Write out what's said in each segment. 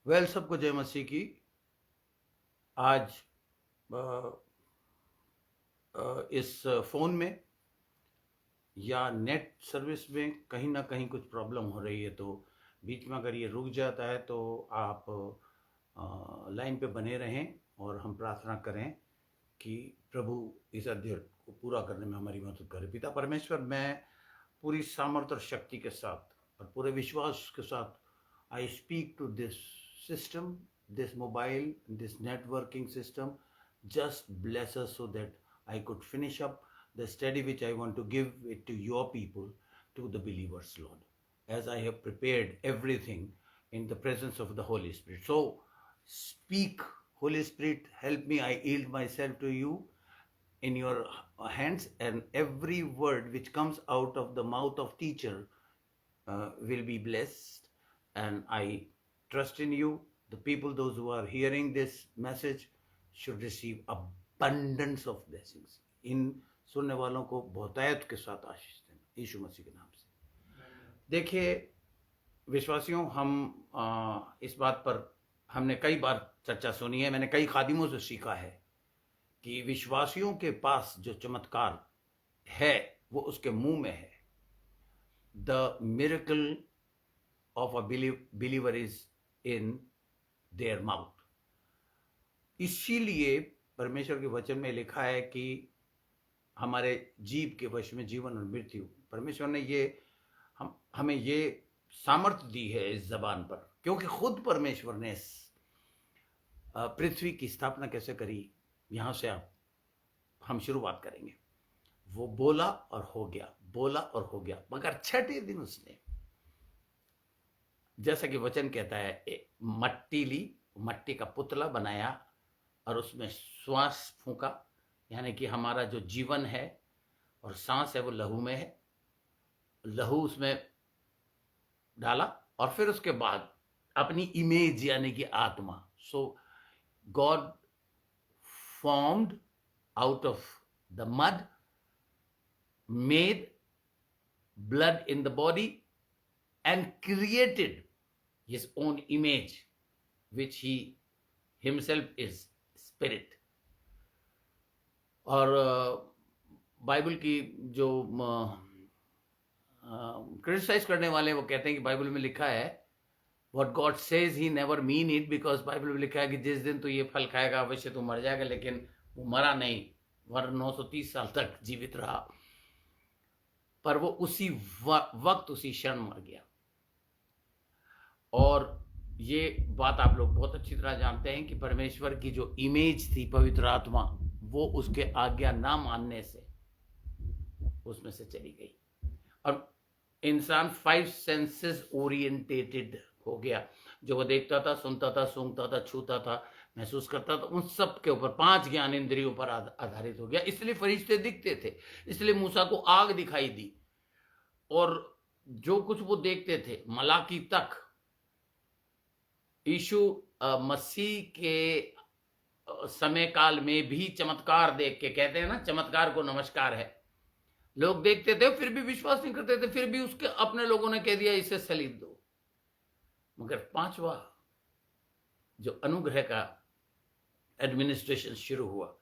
सबको जय मसीह की। आज इस फ़ोन में या नेट सर्विस में कहीं ना कहीं कुछ प्रॉब्लम हो रही है, तो बीच में अगर ये रुक जाता है तो आप लाइन पे बने रहें और हम प्रार्थना करें कि प्रभु इस अध्ययन को पूरा करने में हमारी मदद करे। पिता परमेश्वर, मैं पूरी सामर्थ्य और शक्ति के साथ और पूरे विश्वास के साथ I speak to this system, this mobile, this networking system. Just bless us so that I could finish up the study which I want to give it to your people, to the believers, Lord, as I have prepared everything in the presence of the Holy Spirit. So speak, Holy Spirit, help me. I yield myself to you in your hands, and every word which comes out of the mouth of teacher will be blessed, and I trust in you. The people, those who are hearing this message, should receive abundance of blessings. इन सुनने वालों को बहुतायत के साथ आशीष देना यीशु मसीह के नाम से। देखिए विश्वासियों, हम इस बात पर हमने कई बार चर्चा सुनी है, मैंने कई खादिमों से सीखा है कि विश्वासियों के पास जो चमत्कार है वो उसके मुंह में है। The miracle of a believer is in their mouth. इसीलिए परमेश्वर के वचन में लिखा है कि हमारे जीव के वश में जीवन और मृत्यु। परमेश्वर ने ये हमें ये सामर्थ्य दी है इस जबान पर, क्योंकि खुद परमेश्वर ने इस पृथ्वी की स्थापना कैसे करी, यहां से हम शुरुआत करेंगे। वो बोला और हो गया, बोला और हो गया, मगर छठे दिन उसने, जैसा कि वचन कहता है, मट्टी ली, मट्टी का पुतला बनाया और उसमें श्वास फूंका, यानी कि हमारा जो जीवन है और सांस है वो लहू में है, लहू उसमें डाला और फिर उसके बाद अपनी इमेज यानी कि आत्मा। So God formed out of the mud, made blood in the body and created his own image, which he himself is spirit. और बाइबल की जो क्रिटिसाइज करने वाले वो कहते हैं कि बाइबल में लिखा है what God says he never mean it, because Bible में लिखा है कि जिस दिन तो ये फल खाएगा अवश्य तो मर जाएगा, लेकिन वो मरा नहीं, वह 930 साल तक जीवित रहा, पर वो उसी वक्त उसी क्षण मर गया। और ये बात आप लोग बहुत अच्छी तरह जानते हैं कि परमेश्वर की जो इमेज थी पवित्र आत्मा, वो उसके आज्ञा ना मानने से उसमें से चली गई और इंसान 5 सेंसेस ओरिएंटेटेड हो गया। जो वो देखता था, सुनता था, सूंघता था, छूता था, महसूस करता था, उन सब के ऊपर 5 ज्ञान इंद्रियों पर आधारित हो गया। इसलिए फरिश्ते दिखते थे, इसलिए मूसा को आग दिखाई दी, और जो कुछ वो देखते थे मलाकी तक, यीशु मसीह के समय काल में भी चमत्कार देख के, कहते हैं ना चमत्कार को नमस्कार है, लोग देखते थे फिर भी विश्वास नहीं करते थे, फिर भी उसके अपने लोगों ने कह दिया इसे सलीब दो। मगर 5वां जो अनुग्रह का एडमिनिस्ट्रेशन शुरू हुआ,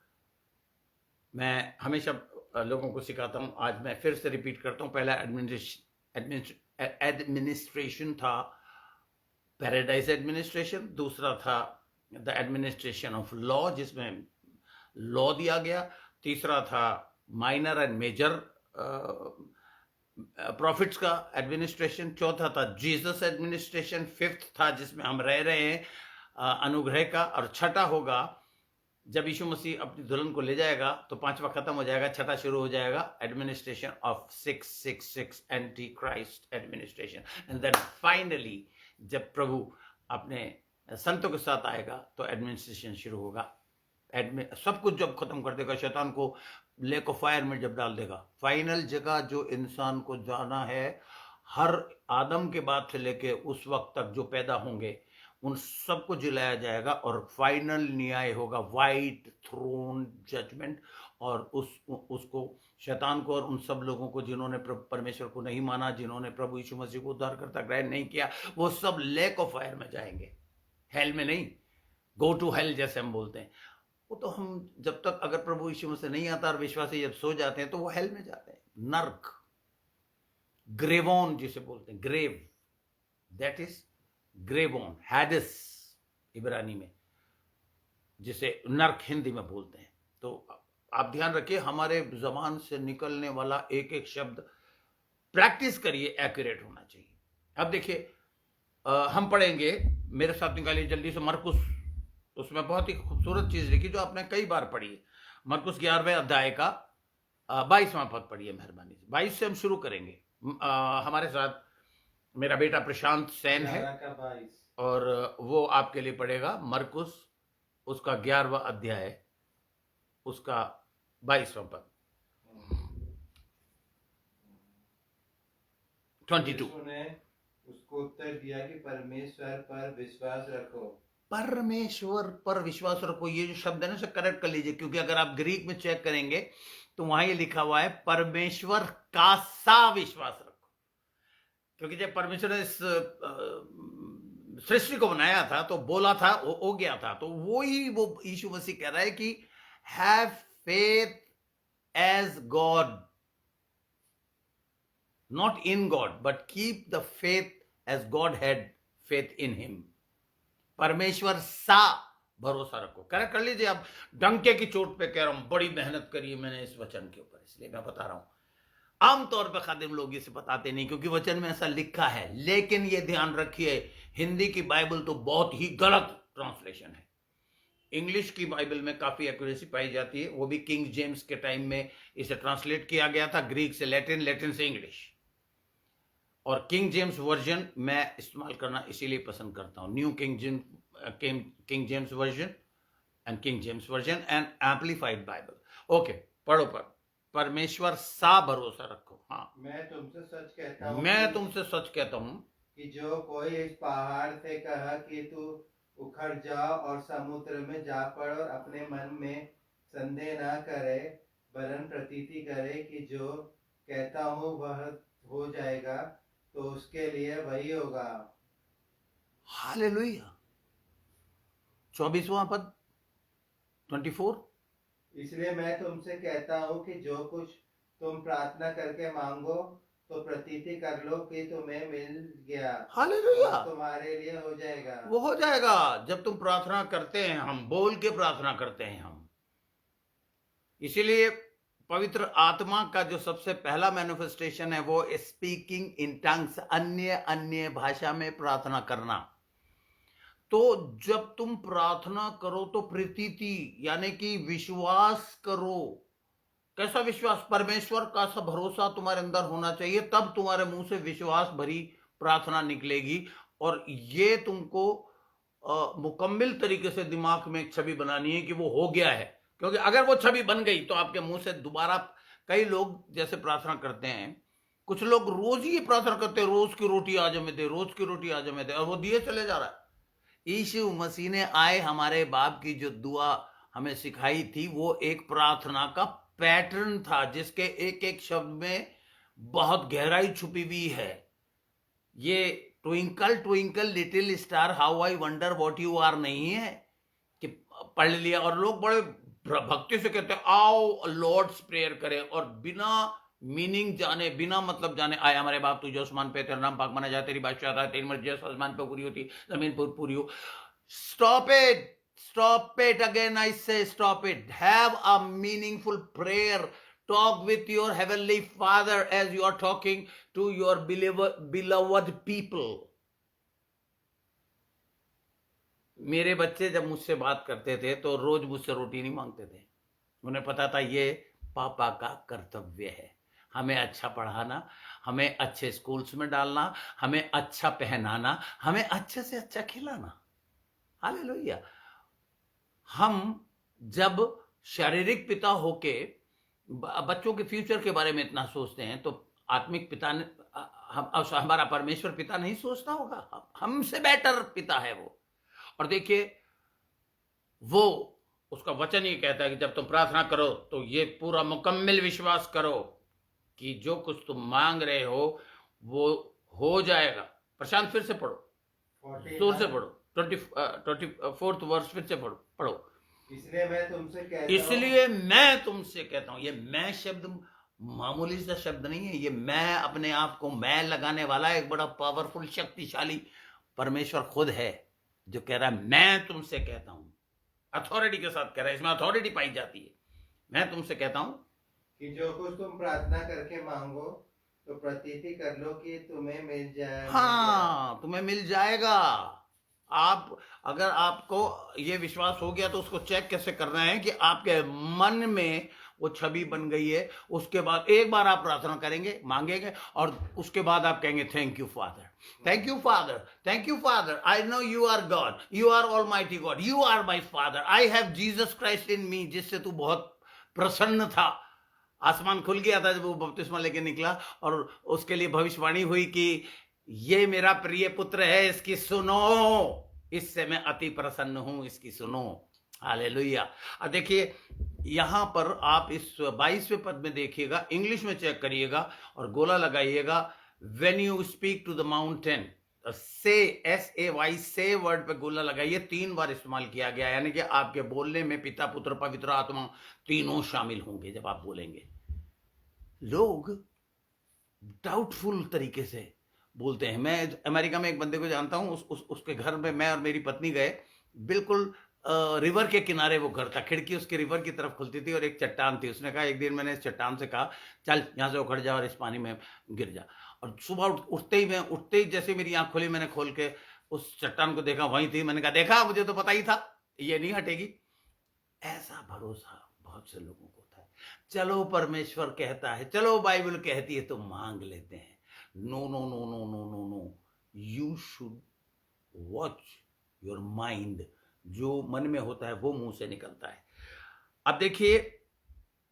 मैं हमेशा लोगों को सिखाता हूं, आज मैं फिर से रिपीट करता हूं। पहला एडमिनिस्ट्रेशन था पैराडाइज एडमिनिस्ट्रेशन, दूसरा था द एडमिनिस्ट्रेशन ऑफ लॉ, जिसमें लॉ दिया गया, तीसरा था माइनर एंड मेजर प्रॉफिट्स का एडमिनिस्ट्रेशन, चौथा था जीसस एडमिनिस्ट्रेशन, फिफ्थ था जिसमें हम रह रहे हैं अनुग्रह का, और छठा होगा जब यीशु मसीह अपनी दुल्हन को ले जाएगा तो 5वां खत्म हो जाएगा, छठा शुरू हो जाएगा, administration of 666 antichrist administration. And then finally जब प्रभु अपने संतों के साथ आएगा तो एडमिनिस्ट्रेशन शुरू होगा। सब कुछ जब खत्म कर देगा, शैतान को लेक ऑफ फायर में जब डाल देगा, फाइनल जगह जो इंसान को जाना है, हर आदम के बाद से लेके उस वक्त तक जो पैदा होंगे उन सबको जिलाया जाएगा और फाइनल न्याय होगा, वाइट थ्रोन जजमेंट। और उसको शैतान को और उन सब लोगों को जिन्होंने परमेश्वर को नहीं माना, जिन्होंने प्रभु यीशु मसीह को उद्धारकर्ता ग्रहण नहीं किया, वो सब लेक ऑफ फायर में जाएंगे। हेल में नहीं, गो टू हेल जैसे हम बोलते हैं। वो तो हम जब तक अगर प्रभु यीशु मसीह नहीं आता और विश्वासी जब सो जाते हैं तो वो हेल में जाते हैं, नर्क, ग्रेवोन जिसे बोलते हैं, ग्रेव, दैट इज ग्रेवोन, हैडिस इब्रानी में, जिसे नर्क हिंदी में बोलते हैं। तो आप ध्यान रखिए, हमारे जबान से निकलने वाला एक एक शब्द प्रैक्टिस करिए, एक्यूरेट होना चाहिए। अब देखिए, हम पढ़ेंगे, मेरे साथ निकालिए जल्दी से मरकुस, उसमें बहुत ही खूबसूरत चीज लिखी जो आपने कई बार पढ़ी है। मरकुस 11वें अध्याय का 22वां पद पढ़िए मेहरबानी से। 22 से हम शुरू करेंगे। हमारे साथ मेरा बेटा प्रशांत सेन है और वो आपके लिए पढ़ेगा मरकुस उसका 11वां अध्याय उसका 22वां पद। 22। उसने उसको उत्तर दिया कि परमेश्वर पर विश्वास रखो। परमेश्वर पर विश्वास रखो, ये जो शब्द है ना, इसे करेक्ट कर लीजिए, क्योंकि अगर आप ग्रीक में चेक करेंगे तो वहां ये लिखा हुआ है परमेश्वर का सा विश्वास रखो। क्योंकि जब परमेश्वर ने इस सृष्टि को बनाया था तो बोला था, वो हो गया था, तो वो यीशु मसीह कह रहा है कि have faith as God, not in God, but keep the faith as God had faith in him. परमेश्वर सा भरोसा रखो। करेक्ट कर लीजिए। आप डंके की चोट पे कह रहा हूं, बड़ी मेहनत करी है मैंने इस वचन के ऊपर, इसलिए मैं बता रहा हूं। आमतौर पर खादिम लोग इसे बताते नहीं क्योंकि वचन में ऐसा लिखा है, लेकिन ये ध्यान रखिए, हिंदी की बाइबल तो बहुत ही गलत ट्रांसलेशन है। इंग्लिश की बाइबल में काफी एक्यूरेसी पाई जाती है, वो भी किंग जेम्स के टाइम में इसे ट्रांसलेट किया गया था, ग्रीक से लैटिन, लैटिन से इंग्लिश। और किंग जेम्स वर्जन मैं इस्तेमाल करना इसीलिए पसंद करता हूं, new king James version and king James version and amplified Bible. Okay, पढ़ो। पर परमेश्वर सा भरोसा रखो। हाँ, मैं तुमसे सच कहता हूं कि जो कोई इस पहाड़ से कहा कि तू उखड़ जा और समुद्र में जा पड़ और अपने मन में संदेह ना करे, वरन प्रतीति करे कि जो कहता हूं वह हो जाएगा, तो उसके लिए वही होगा। हालेलुया। 24वां पद 24। इसलिए मैं तुमसे कहता हूँ कि जो कुछ तुम प्रार्थना करके मांगो तो प्रतीति कर लो कि तुम्हें मिल गया, हालेलुया, तुम्हारे लिए हो जाएगा। वो हो जाएगा। जब तुम प्रार्थना करते हैं, हम बोल के प्रार्थना करते हैं हम, इसीलिए पवित्र आत्मा का जो सबसे पहला मैनिफेस्टेशन है वो स्पीकिंग इन टंग्स, अन्य भाषा में प्रार्थना करना। तो जब तुम प्रार्थना करो तो प्रतीति यानी कि विश्वास करो। कैसा विश्वास? परमेश्वर का सा भरोसा तुम्हारे अंदर होना चाहिए, तब तुम्हारे मुंह से विश्वास भरी प्रार्थना निकलेगी। और ये तुमको मुकम्मल तरीके से दिमाग में एक छवि बनानी है कि वो हो गया है, क्योंकि अगर वो छवि बन गई तो आपके मुंह से दोबारा, कई लोग जैसे प्रार्थना करते हैं, कुछ लोग रोज ही प्रार्थना करते हैं, रोज की रोटी आज हमें दे, रोज की रोटी आज हमें दे, और वो दिए चले जा रहा है। यीशु मसीह ने आए हमारे बाप की जो दुआ हमें सिखाई थी, वो एक प्रार्थना का पैटर्न था जिसके एक एक शब्द में बहुत गहराई छुपी हुई है। ये twinkle twinkle little star how I wonder what you are नहीं है कि पढ़ लिया और लोग बड़े भक्ति से कहते हैं आओ लॉर्ड्स प्रेयर करें, और बिना मीनिंग जाने, बिना मतलब जाने, आए हमारे बाप तुझे आसमान पे, तेरा नाम पाक माना जाए, तेरी बादशाह है, तेरी मर्जी आसमान पे पूरी होती जमीन पर पूरी हो। स्टॉप इट अगेन, आई से stop it. Have a meaningful prayer, talk with your heavenly father as you are talking to your beloved people. मेरे बच्चे जब मुझसे बात करते थे तो रोज मुझसे रोटी नहीं मांगते थे, उन्हें पता था ये पापा का कर्तव्य है, हमें अच्छा पढ़ाना, हमें अच्छे स्कूल्स में डालना, हमें अच्छा पहनाना, हमें अच्छे से अच्छा खिलाना। हालेलुया। हम जब शारीरिक पिता होके बच्चों के फ्यूचर के बारे में इतना सोचते हैं तो आत्मिक पिता ने, हमारा परमेश्वर पिता नहीं सोचता होगा? हमसे बेटर पिता है वो। और देखिए, वो उसका वचन ही कहता है कि जब तुम प्रार्थना करो तो ये पूरा मुकम्मल विश्वास करो कि जो कुछ तुम मांग रहे हो वो हो जाएगा। प्रशांत फिर से पढ़ो, जोर से पढ़ो। 24th वर्ष फिर से पढ़ो। इसलिए मैं तुमसे कहता हूं, ये मैं शब्द मामूली सा शब्द नहीं है, ये मैं अपने आप को मैं लगाने वाला एक बड़ा पावरफुल शक्तिशाली परमेश्वर खुद है जो कह रहा है मैं तुमसे कहता हूं। अथॉरिटी के साथ कह रहा है, इसमें अथॉरिटी पाई जाती है। मैं तुमसे कहता हूं कि जो कुछ तुम प्रार्थना करके मांगो तो प्रतीति कर लो कि तुम्हें मिल जाए। हाँ, तुम्हें मिल जाएगा। आप अगर आपको ये विश्वास हो गया तो उसको चेक कैसे करना है कि आपके मन में वो छवि बन गई है। उसके बाद एक बार आप प्रार्थना करेंगे, मांगेंगे, और उसके बाद आप कहेंगे thank you father, thank you father, thank you father, I know you are God, you are almighty God, you are my father, I have Jesus Christ in me, जिससे तू बहुत प्रसन्न था। आसमान खुल गया था जब वो बपतिस्मा लेके निकला, और उसके लिए भविष्यवाणी हुई कि ये मेरा प्रिय पुत्र है, इसकी सुनो, इससे मैं अति प्रसन्न हूं, इसकी सुनो। हालेलुया। अब देखिए यहां पर आप इस 22वें पद में देखिएगा, इंग्लिश में चेक करिएगा और गोला लगाइएगा। When you speak to the mountain, say SAY say word पे गोला लगाइए, 3 बार इस्तेमाल किया गया, यानी कि आपके बोलने में पिता पुत्र पवित्र आत्मा तीनों शामिल होंगे जब आप बोलेंगे। लोग डाउटफुल तरीके से बोलते हैं। मैं अमेरिका में एक बंदे को जानता हूं, उसके घर में मैं और मेरी पत्नी गए, बिल्कुल रिवर के किनारे वो घर था, खिड़की उसके रिवर की तरफ खुलती थी और एक चट्टान थी। उसने कहा, एक दिन मैंने इस चट्टान से कहा चल यहाँ से उखड़ जा और इस पानी में गिर जा, और सुबह उठते ही जैसे मेरी आंख खुली, मैंने खोल के उस चट्टान को देखा, वहीं थी। मैंने कहा देखा, मुझे तो पता ही था ये नहीं हटेगी। ऐसा भरोसा बहुत से लोगों को होता है। चलो परमेश्वर कहता है, चलो बाइबल कहती है तो मांग लेते हैं। No no no no no no no, you should watch your mind. जो मन में होता है वो मुंह से निकलता है। अब देखिए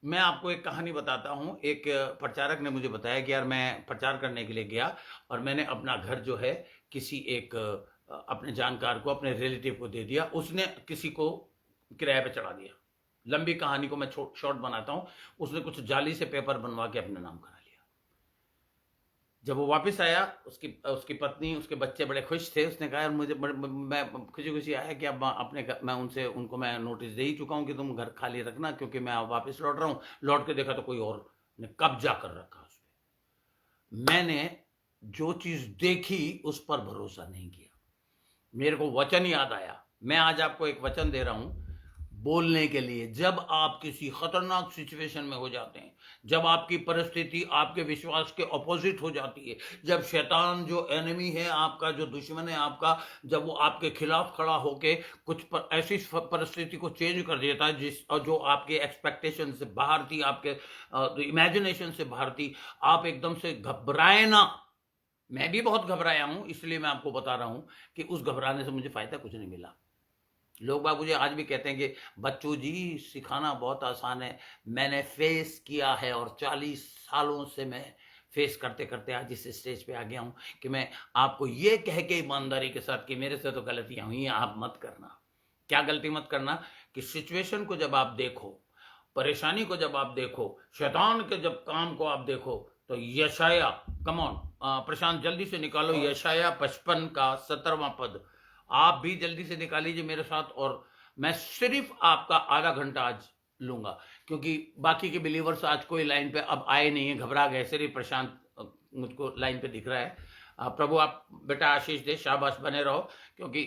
मैं आपको एक कहानी बताता हूं। एक प्रचारक ने मुझे बताया कि यार मैं प्रचार करने के लिए गया और मैंने अपना घर जो है किसी एक अपने जानकार को, अपने रिलेटिव को दे दिया। उसने किसी को किराए पे चढ़ा दिया। लंबी कहानी को मैं शॉर्ट बनाता हूं। उसने कुछ जाली से पेपर बनवा के अपने नाम करा लिया। जब वो वापस आया, उसकी पत्नी, उसके बच्चे बड़े खुश थे। उसने कहा यार मुझे मैं खुशी खुशी आया कि अब मैं उनको मैं नोटिस दे ही चुका हूं कि तुम घर खाली रखना, क्योंकि मैं वापस लौट रहा हूं। लौट के देखा तो कोई और ने कब्जा कर रखा उस पर। मैंने जो चीज देखी उस पर भरोसा नहीं किया। मेरे को वचन याद आया। मैं आज आपको एक वचन दे रहा हूं बोलने के लिए। जब आप किसी खतरनाक सिचुएशन में हो जाते हैं, जब आपकी परिस्थिति आपके विश्वास के ऑपोजिट हो जाती है, जब शैतान जो एनिमी है आपका, जो दुश्मन है आपका, जब वो आपके खिलाफ खड़ा होके कुछ ऐसी परिस्थिति को चेंज कर देता है जो आपके एक्सपेक्टेशन से बाहर थी, आपके इमेजिनेशन से बाहर थी, आप एकदम से घबराए ना। मैं भी बहुत घबराया हूं, इसलिए मैं आपको बता रहा हूं कि उस घबराने से मुझे फायदा कुछ नहीं मिला। लोग बाग मुझे आज भी कहते हैं कि बच्चू जी सिखाना बहुत आसान है। मैंने फेस किया है और 40 सालों से मैं फेस करते करते आज इस स्टेज पे आ गया हूं कि मैं आपको ये कह के ईमानदारी के साथ कि मेरे से तो गलतियां हुई हैं, आप मत करना। क्या गलती मत करना? कि सिचुएशन को जब आप देखो, परेशानी को जब आप देखो, शैतान के जब काम को आप देखो, तो यशाया, कम ऑन प्रशांत जल्दी से निकालो यशाया 55 का 17वां पद। आप भी जल्दी से निकाल लीजिए मेरे साथ, और मैं सिर्फ आपका आधा घंटा आज लूंगा, क्योंकि बाकी के बिलीवर्स आज कोई लाइन पे अब आए नहीं है, घबरा गए। सिर्फ प्रशांत मुझको लाइन पे दिख रहा है। प्रभु आप बेटा आशीष दे, शाबाश, बने रहो। क्योंकि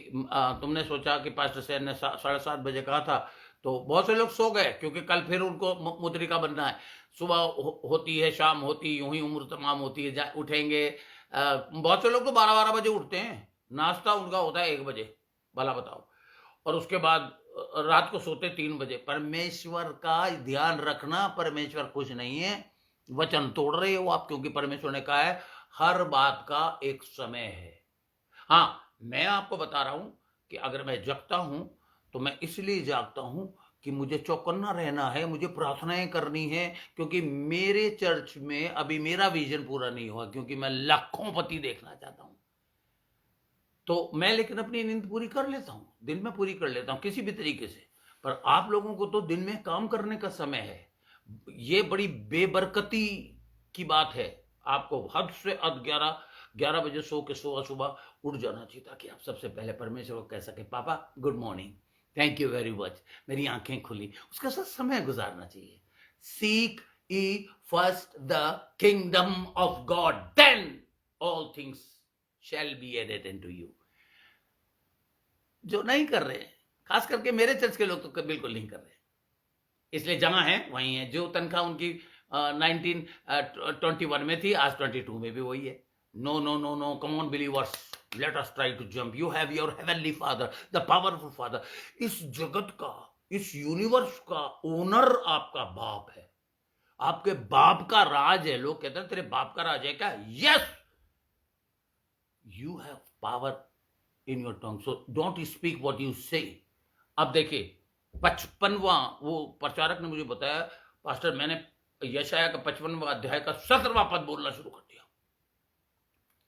तुमने सोचा कि पास्टर सैन ने 7:30 बजे कहा था, तो बहुत से लोग सो गए, क्योंकि कल फिर उनको मुद्रिका बनना है। सुबह होती है, शाम होती, यूं ही उम्र तमाम होती है, उठेंगे। बहुत से लोग तो 12-12 बजे उठते हैं, नाश्ता उनका होता है 1 बजे, भला बताओ, और उसके बाद रात को सोते 3 बजे। परमेश्वर का ध्यान रखना, परमेश्वर खुश नहीं है। वचन तोड़ रहे हो आप, क्योंकि परमेश्वर ने कहा है हर बात का एक समय है। हाँ, मैं आपको बता रहा हूं कि अगर मैं जगता हूं तो मैं इसलिए जागता हूं कि मुझे चौकन्ना रहना है, मुझे प्रार्थनाएं करनी है, क्योंकि मेरे चर्च में अभी मेरा विजन पूरा नहीं हुआ, क्योंकि मैं लाखों पति देखना चाहता हूं। तो मैं लेकिन अपनी नींद पूरी कर लेता हूं, दिन में पूरी कर लेता हूं किसी भी तरीके से। पर आप लोगों को तो दिन में काम करने का समय है। ये बड़ी बेबरकती की बात है। आपको हद से हद 11 11 बजे सो के सुबह उठ जाना चाहिए, ताकि आप सबसे पहले परमेश्वर को कह सके, पापा good morning, thank you very much, मेरी आंखें खुली। उसके साथ समय गुजारना चाहिए। Seek ye first the kingdom of God, then all things shall be added unto you। जो नहीं कर रहे, खास करके मेरे चर्च के लोग तो बिल्कुल नहीं कर रहे, इसलिए जहां है वहीं है। जो तनख्वाह उनकी 1921 में थी, आज 22 में भी वही है। No no no no, come on believers, let us try to jump, you have your heavenly father, the powerful father. इस जगत का, इस यूनिवर्स का ओनर आपका बाप है, आपके बाप का राज है। लोग कहते हैं तेरे बाप का राज है क्या? Yes, you have power in your tongue, so don't speak what you से। अब देखिए 55वां, वो प्रचारक ने मुझे बताया, पास्टर मैंने यशाया का 55वां अध्याय का 17वां पद बोलना शुरू कर दिया।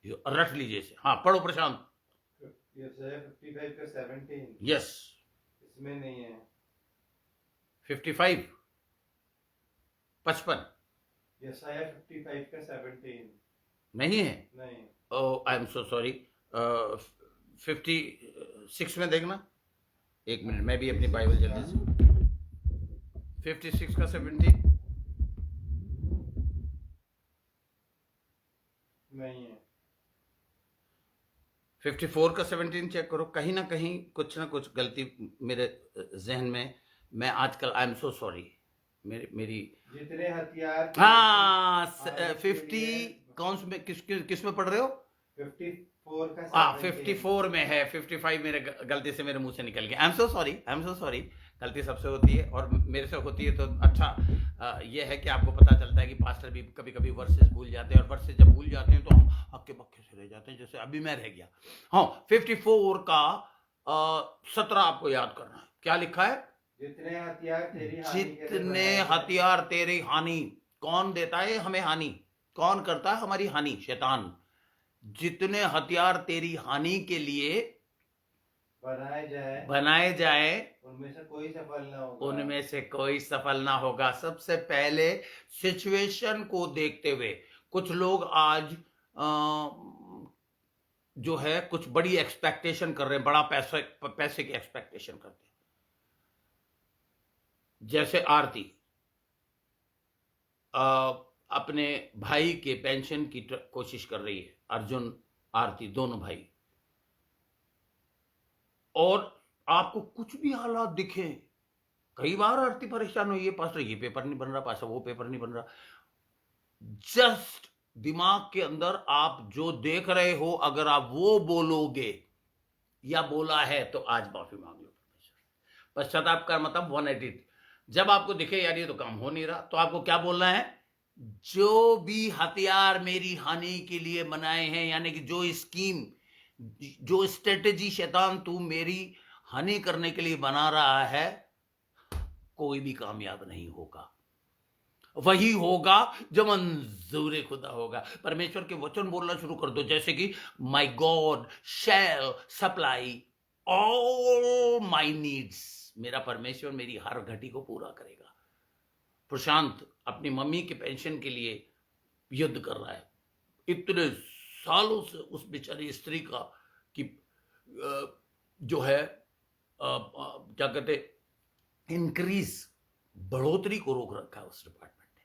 ये रट लीजिए इसे। हाँ पढ़ो प्रशांत। यशाया 55 का 17। यस, इसमें नहीं है 55 55 यशाया 55 का 17 नहीं है। नहीं। ओह आई एम सो सॉरी। 56 में देखना, एक मिनट मैं भी अपनी बाइबल जल्दी से। 56 का 17 नहीं है। 54 का 17 चेक करो, कहीं ना कहीं कुछ ना कुछ गलती मेरे जहन में। मैं आजकल आई एम सो सॉरी, मेरी जितने हथियार, हाँ 50 कौन से में, किस में पढ़ रहे हो? 54 का 54 में है। 55 मेरे गलती से मेरे मुंह से निकल गया। I am so sorry. गलती सबसे होती है और मेरे से होती है, तो अच्छा ये है कि आपको पता चलता है कि पास्टर भी कभी कभी वर्सेस भूल जाते हैं, और वर्सेस जब भूल जाते हैं तो हम हक्के बक्के से रह जाते हैं, जैसे अभी मैं रह गया। हाँ 54 का 17 आपको याद करना है। क्या लिखा है? जितने हथियार तेरी हानि के लिए जितने बनाए गए। हथियार तेरी हानि। कौन देता है हमें हानि? कौन करता है हमारी हानि? शैतान। जितने हथियार तेरी हानि के लिए बनाए जाए उनमें से कोई सफल ना होगा। उनमें से कोई सफल ना होगा। सबसे पहले सिचुएशन को देखते हुए कुछ लोग आज जो है कुछ बड़ी एक्सपेक्टेशन कर रहे हैं, बड़ा पैसे की एक्सपेक्टेशन करते हैं। जैसे आरती अपने भाई के पेंशन की कोशिश कर रही है, अर्जुन आरती दोनों भाई, और आपको कुछ भी हालात दिखे, कई बार आरती परेशान हुई है, पास्टर ये पेपर नहीं बन रहा, पास्टर वो पेपर नहीं बन रहा। जस्ट दिमाग के अंदर आप जो देख रहे हो, अगर आप वो बोलोगे या बोला है तो आज माफी मांग लो परमेश्वर। पश्चाताप का मतलब 180। जब आपको दिखे यार ये तो काम हो नहीं रहा, तो आपको क्या बोलना है? जो भी हथियार मेरी हानि के लिए बनाए हैं, यानी कि जो स्कीम, जो स्ट्रेटेजी शैतान तू मेरी हानि करने के लिए बना रहा है, कोई भी कामयाब नहीं होगा। वही होगा जो मंजूर खुदा होगा। परमेश्वर के वचन बोलना शुरू कर दो, जैसे कि my God shall supply all my needs. मेरा परमेश्वर मेरी हर घटी को पूरा करेगा। प्रशांत अपनी मम्मी के पेंशन के लिए युद्ध कर रहा है, इतने सालों से उस बेचारी स्त्री का कि जो है क्या कहते इंक्रीज, बढ़ोतरी को रोक रखा है उस डिपार्टमेंट ने।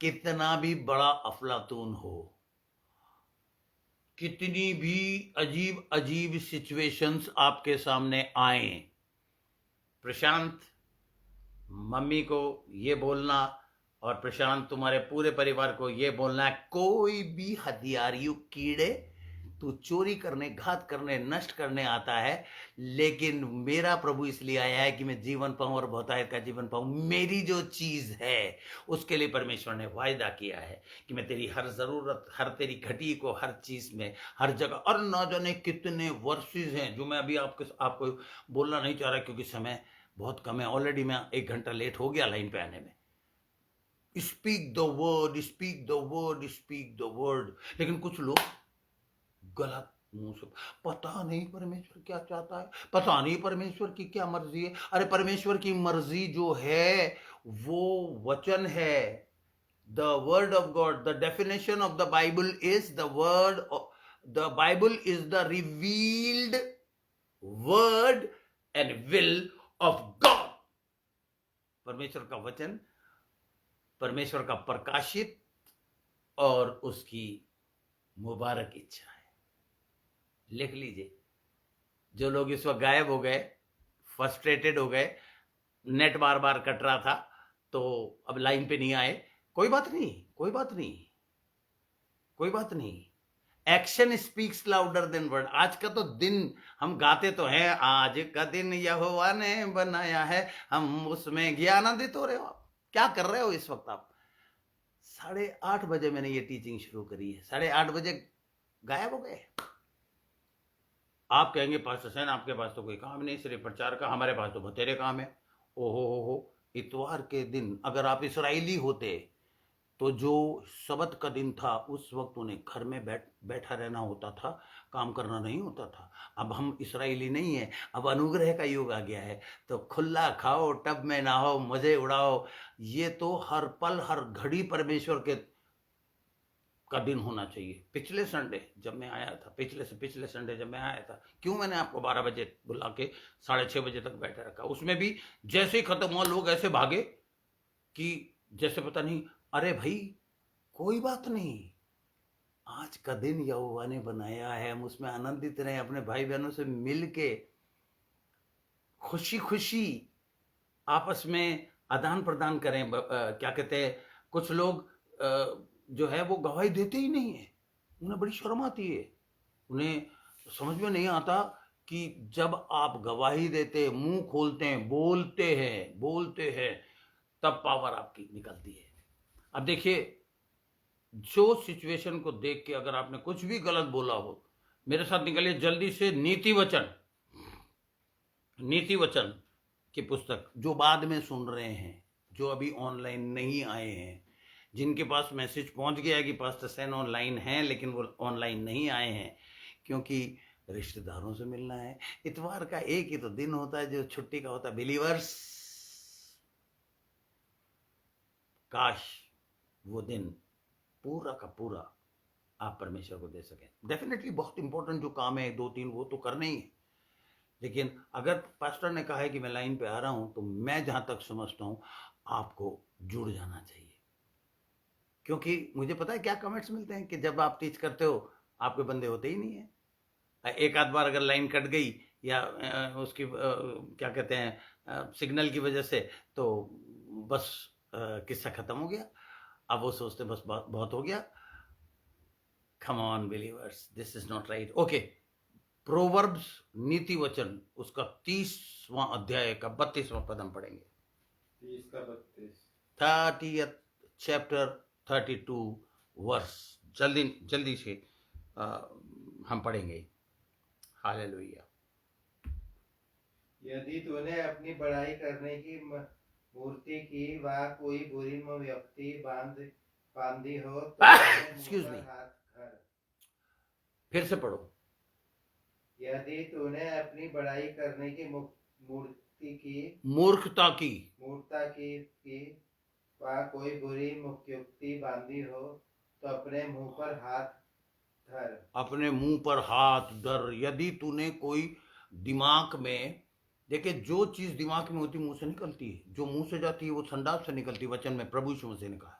कितना भी बड़ा अफलातून हो, कितनी भी अजीब अजीब सिचुएशंस आपके सामने आए, प्रशांत मम्मी को ये बोलना और प्रशांत तुम्हारे पूरे परिवार को ये बोलना है, कोई भी हथियारियों कीड़े तू चोरी करने, घात करने, नष्ट करने आता है, लेकिन मेरा प्रभु इसलिए आया है कि मैं जीवन पाऊं और बहुतायत का जीवन पाऊं। मेरी जो चीज है उसके लिए परमेश्वर ने वायदा किया है कि मैं तेरी हर जरूरत, हर तेरी घटी को, हर चीज में, हर जगह, और न जाने कितने वर्सेस हैं जो मैं अभी आपको बोलना नहीं चाह रहा क्योंकि समय बहुत कम है। ऑलरेडी मैं 1 घंटा लेट हो गया लाइन पे आने में। Speak the word, speak the word, speak the word. लेकिन कुछ लोग गलत मुंह से, पता नहीं परमेश्वर क्या चाहता है, पता नहीं परमेश्वर की क्या मर्जी है। अरे परमेश्वर की मर्जी जो है वो वचन है, the word of God. The definition of the Bible is the word the Bible is the revealed word and will of God. परमेश्वर का वचन, परमेश्वर का प्रकाशित और उसकी मुबारक इच्छा है। लिख लीजिए। जो लोग इस वक्त गायब हो गए, फ्रस्ट्रेटेड हो गए, नेट बार बार कट रहा था तो अब लाइन पे नहीं आए, कोई बात नहीं, कोई बात नहीं, कोई बात नहीं। Action speaks louder than word. आज का तो दिन हम गाते तो हैं, आज का दिन यहोवा ने बनाया है, हम उसमें ज्ञानान्वित हो रहे हो। आप क्या कर रहे हो इस वक्त? आप 8:30 बजे मैंने ये टीचिंग शुरू करी है, 8:30 बजे गायब हो गए। आप कहेंगे पास्टर सैन आपके पास तो कोई काम नहीं, सिर्फ प्रचार का, हमारे पास तो बतेरे काम है। ओहो हो, इतवार के दिन अगर आप इसराइली होते तो जो सबत का दिन था उस वक्त उन्हें घर में बैठा रहना होता था, काम करना नहीं होता था। अब हम इसराइली नहीं है, अब अनुग्रह का युग आ गया है, तो खुला खाओ, टब में नहाओ, मजे उड़ाओ। ये तो हर पल हर घड़ी परमेश्वर के का दिन होना चाहिए। पिछले संडे जब मैं आया था, पिछले संडे जब मैं आया था, क्यों मैंने आपको 12 बजे बुला के 6:30 बजे तक बैठे रखा? उसमें भी जैसे ही खत्म हुआ लोग ऐसे भागे कि जैसे पता नहीं। अरे भाई कोई बात नहीं, आज का दिन यहोवा ने बनाया है, हम उसमें आनंदित रहें, अपने भाई बहनों से मिल के खुशी खुशी आपस में आदान प्रदान करें। क्या कहते हैं, कुछ लोग जो है वो गवाही देते ही नहीं है, उन्हें बड़ी शर्म आती है, उन्हें समझ में नहीं आता कि जब आप गवाही देते, मुंह खोलते हैं, बोलते हैं, तब पावर आपकी निकलती है। अब देखिए, जो सिचुएशन को देख के अगर आपने कुछ भी गलत बोला हो, मेरे साथ निकलिए जल्दी से नीति वचन की पुस्तक। जो बाद में सुन रहे हैं, जो अभी ऑनलाइन नहीं आए हैं, जिनके पास मैसेज पहुंच गया है कि पास्टर सैन ऑनलाइन हैं लेकिन वो ऑनलाइन नहीं आए हैं क्योंकि रिश्तेदारों से मिलना है। इतवार का एक ही तो दिन होता है जो छुट्टी का होता है। बिलीवर्स, काश वो दिन पूरा का पूरा आप परमेश्वर को दे सकें। डेफिनेटली बहुत इंपॉर्टेंट जो काम है 2-3 वो तो करने ही है, लेकिन अगर पास्टर ने कहा है कि मैं लाइन पे आ रहा हूं तो मैं जहां तक समझता हूं आपको जुड़ जाना चाहिए। क्योंकि मुझे पता है क्या कमेंट्स मिलते हैं कि जब आप टीच करते हो आपके बंदे होते ही नहीं है। एक आध बार अगर लाइन कट गई या उसकी क्या कहते हैं सिग्नल की वजह से, तो बस किस्सा खत्म हो गया। अब वो सोचते बस बहुत हो गया। कम on believers, this is not right. Okay, proverbs नीति वचन उसका 30वां अध्याय का 32वां पद हम पढ़ेंगे। 30 का 32, 30th चैप्टर 32 वर्स। जल्दी से हम पढ़ेंगे। हालेलुया। यदि तूने अपनी बड़ाई करने की मूर्ति की व कोई बुरी व्यक्ति बांधी हो तो एक्सक्यूज मी, हाथ धर। फिर से पढ़ो। यदि तूने अपनी बड़ाई करने की मूर्ति की मूर्खता की व कोई बुरी युक्ति बांधी हो तो अपने मुंह पर हाथ धर। अपने मुंह पर हाथ धर। यदि तूने कोई दिमाग में, देखिए जो चीज दिमाग में होती मुंह से निकलती है, जो मुंह से जाती है वो संडास से निकलती है, वचन में प्रभु यीशु मसीह ने कहा है।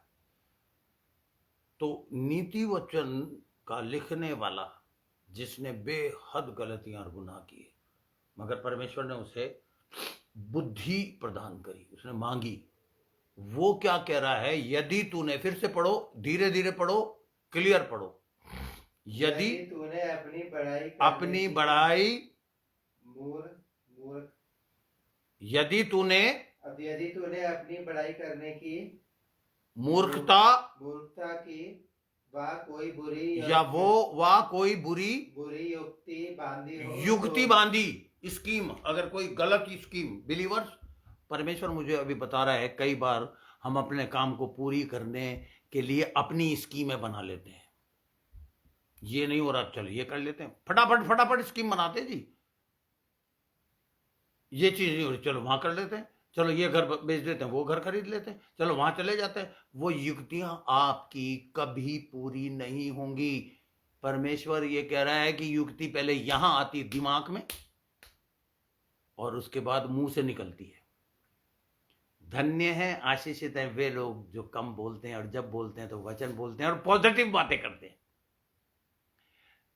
तो नीति वचन का लिखने वाला जिसने बेहद गलतियां और गुनाह किए, मगर परमेश्वर ने उसे बुद्धि प्रदान करी, उसने मांगी। वो क्या कह रहा है? यदि तूने, फिर से पढ़ो, धीरे धीरे पढ़ो, क्लियर पढ़ो। यदि तूने अपनी बड़ाई यदि तूने अपनी बड़ाई करने की मूर्खता की वा कोई बुरी युक्ति बांधी, स्कीम, अगर कोई गलत स्कीम, बिलीवर्स, परमेश्वर मुझे अभी बता रहा है कई बार हम अपने काम को पूरी करने के लिए अपनी स्कीमें बना लेते हैं। ये नहीं हो रहा, चलो ये कर लेते हैं, फटाफट स्कीम बनाते जी। ये चीज नहीं हो रही, चलो वहां कर लेते हैं, चलो ये घर बेच देते हैं, वो घर खरीद लेते हैं, चलो वहां चले जाते हैं। वो युक्तियां आपकी कभी पूरी नहीं होंगी। परमेश्वर ये कह रहा है कि युक्ति पहले यहां आती दिमाग में और उसके बाद मुंह से निकलती है। धन्य है, आशीषित है वे लोग जो कम बोलते हैं और जब बोलते हैं तो वचन बोलते हैं और पॉजिटिव बातें करते हैं।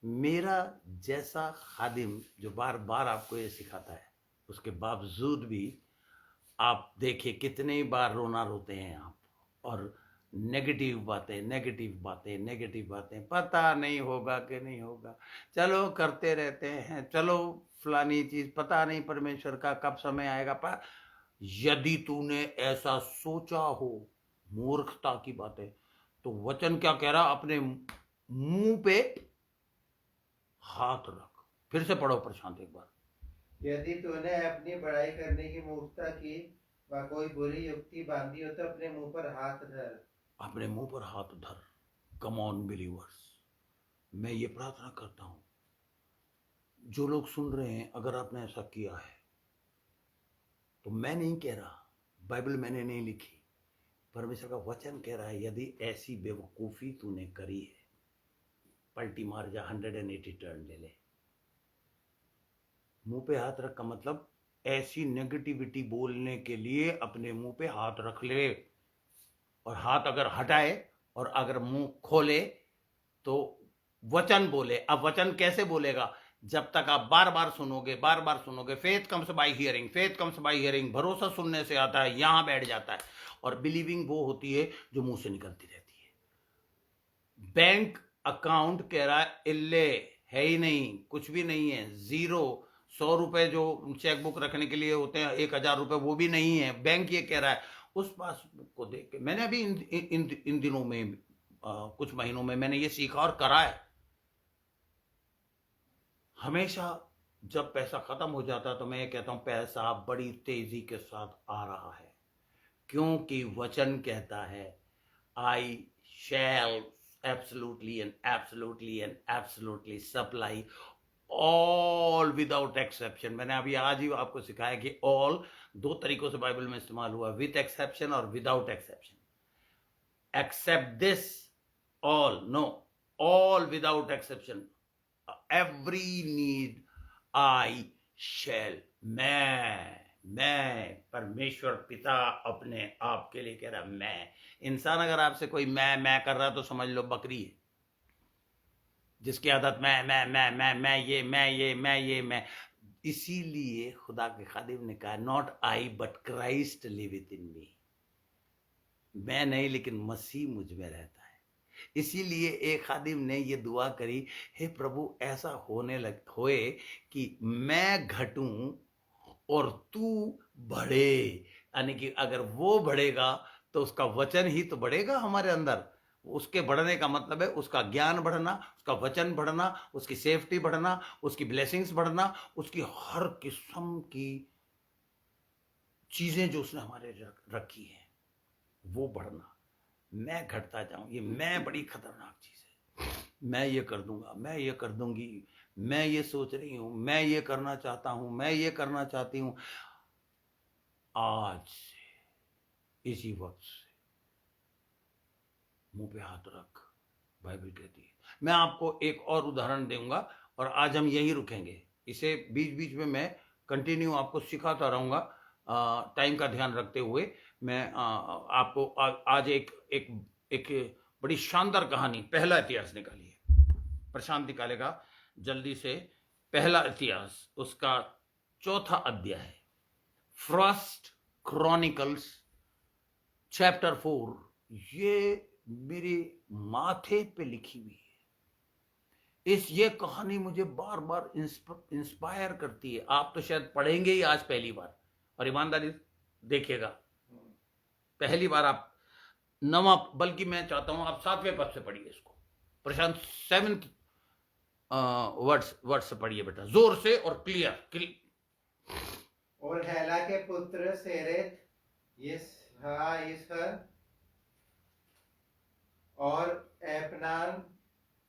मेरा जैसा खादिम जो बार बार आपको ये सिखाता है, उसके बावजूद भी आप देखिए कितने बार रोना रोते हैं आप, और नेगेटिव बातें नेगेटिव बातें नेगेटिव बातें, पता नहीं होगा कि नहीं होगा, चलो करते रहते हैं, चलो फलानी चीज, पता नहीं परमेश्वर का कब समय आएगा। पर यदि तूने ऐसा सोचा हो, मूर्खता की बातें, तो वचन क्या कह रहा, अपने मुंह पे हाथ रख। फिर से पढ़ो प्रशांत एक बार। यदि तूने अपनी बड़ाई करने की मूर्खता की व कोई बुरी युक्ति बांधी हो तो अपने मुंह पर हाथ धर। अपने मुंह पर हाथ धर। कम ऑन बिलीवर्स, मैं ये प्रार्थना करता हूं, जो लोग सुन रहे हैं, अगर आपने ऐसा किया है तो मैं नहीं कह रहा, बाइबल मैंने नहीं लिखी, परमेश्वर का वचन कह रहा है, यदि ऐसी बेवकूफी तूने करी है, पलटी मार जा, 180 टर्न ले ले। मुंह पे हाथ रख का मतलब ऐसी नेगेटिविटी बोलने के लिए अपने मुंह पे हाथ रख ले, और हाथ अगर हटाए और अगर मुंह खोले तो वचन बोले। अब वचन कैसे बोलेगा? जब तक आप बार बार सुनोगे। Faith comes by hearing, faith comes by hearing, भरोसा सुनने से आता है, यहां बैठ जाता है। और बिलीविंग वो होती है जो मुंह से निकलती रहती है। बैंक अकाउंट कह रहा है इल्ले है ही नहीं, कुछ भी नहीं है, जीरो। 100 रुपए जो चेकबुक रखने के लिए होते हैं, 1000 रुपए, वो भी नहीं है। बैंक ये कह रहा है। उस पासबुक को देख के मैंने अभी इन दिनों में कुछ महीनों में मैंने ये सीखा और करा है। हमेशा जब पैसा खत्म हो जाता तो मैं ये कहता हूं पैसा बड़ी तेजी के साथ आ रहा है, क्योंकि वचन कहता है I shall absolutely and absolutely supply all without exception. मैंने अभी आज ही आपको सिखाया कि ऑल 2 तरीकों से बाइबल में इस्तेमाल हुआ, विथ एक्सेप्शन और without exception. Except this all, no, all without exception, every need I shall. मैं परमेश्वर पिता अपने आप के लिए कह रहा मैं। इंसान अगर आपसे कोई मैं कर रहा तो समझ लो बकरी है, जिसकी आदत मैं। इसीलिए खुदा के खादिम ने कहा नॉट आई बट क्राइस्ट लिविथ इन मी। मैं नहीं लेकिन मसीह मुझ में रहता है। इसीलिए एक खादिम ने ये दुआ करी, हे प्रभु ऐसा होए कि मैं घटूं और तू बढ़े। यानी कि अगर वो बढ़ेगा तो उसका वचन ही तो बढ़ेगा हमारे अंदर। उसके बढ़ने का मतलब है उसका ज्ञान बढ़ना, उसका वचन बढ़ना, उसकी सेफ्टी बढ़ना, उसकी ब्लेसिंग्स बढ़ना, उसकी हर किस्म की चीजें जो उसने हमारे रखी हैं वो बढ़ना। मैं घटता जाऊं, ये मैं बड़ी खतरनाक चीज है। मैं ये कर दूंगा, मैं ये कर दूंगी, मैं ये सोच रही हूं, मैं ये करना चाहता हूं, मैं ये करना चाहती हूं। आज से इसी वक्त से मुंह पे हाथ रख, बाइबल कहती है। मैं आपको एक और उदाहरण दूंगा और आज हम यही रुकेंगे। इसे बीच बीच में मैं कंटिन्यू आपको सिखाता रहूंगा, टाइम का ध्यान रखते हुए। मैं आपको आज एक बड़ी शानदार कहानी, पहला इतिहास निकाली है। प्रशांत निकालेगा जल्दी से। पहला इतिहास उसका 4था अध्याय है, फर्स्ट क्रॉनिकल्स चैप्टर 4। ये मेरे माथे पे लिखी हुई है। ये कहानी मुझे बार बार इंस्पायर करती है। आप तो शायद पढ़ेंगे ही आज पहली बार, और ईमानदारी देखिएगा, पहली बार आप नवा, बल्कि मैं चाहता हूं आप 7वें पद से पढ़िए इसको। प्रशांत 7th वर्ड से पढ़िए बेटा, जोर से और क्लियर। और हेला के पुत्र सेरेथ, यिसहर और एपनान